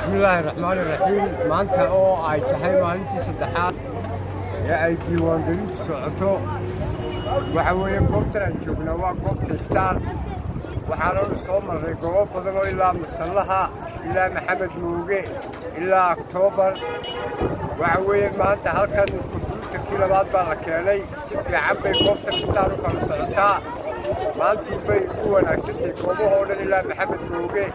بسم الله الرحمن الرحيم maanta oo ay tahay maalintii saddexaad ee ay diiwaangelintu socoto waxa weeye goobtan aan joogno waa goobta star waxaana soo maray goobo badan oo ilaa masallaha ilaa maxamed muuge ilaa October waxa weeye maanta halkan kutuurtii labaad baa la keenay si fiican bay goobta star u kala socotaa maanta bay u wanaagsantahay goobahoo dhan ilaa maxamed muuge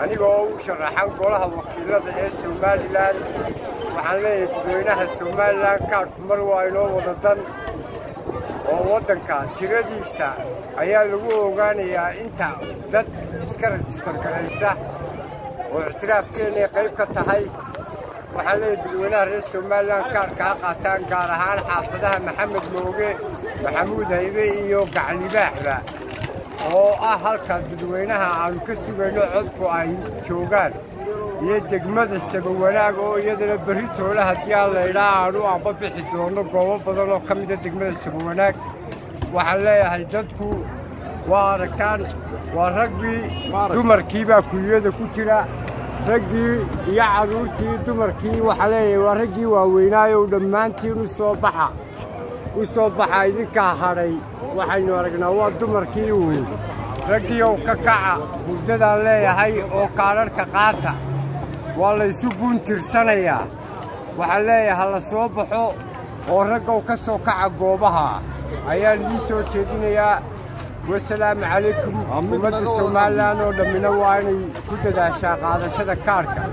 anigoo u sharaxan golaha wakiilada ee Soomaaliland waxaan leeyahay dadweynaha Soomaaliland kaarku mar waa inoo wada dan oo wadanka tiradiisa ayaa lagu ogaanayaa inta dad iska register garaysa oo ictiraafkeena qayb ka tahay waxaan leeyahay dadweynaha reer Soomaaliland kaarka qaataan gaar ahaan xaafadaha maxamed muuge maxamuud haybe iyo gacalibaaxba oo halka dadweynaha aan ka sugayno codku ay joogaan iyo degmada Sabawanaag oo iyadana baritoole hadii aan la ilaaho aan bixi doono goobo badan oo kamid ah degmada Sabawanaag waxaan leeyahay dadku waa aragtaan waa raggii dumarkii baa kulliyada ku jira raggii iyo caruurtii dumarkii waxaan leeyahay waa raggii waaweynaayo dhammaantiin u soo baxa idinka haray waxaynu aragnaa waa dumarkii weyn raggii oo ka kaca hurdadaan leeyahay oo kaararka qaata waa la isu guntirsanayaa waxaan leeyahay la soo baxo oo raggow ka soo kaca goobaha ayaan ii soo jeedinayaa wasalaamu calaykum ummadda Soomaaliland oo dhammina waa inay ku dadaashaa qaadashada kaarka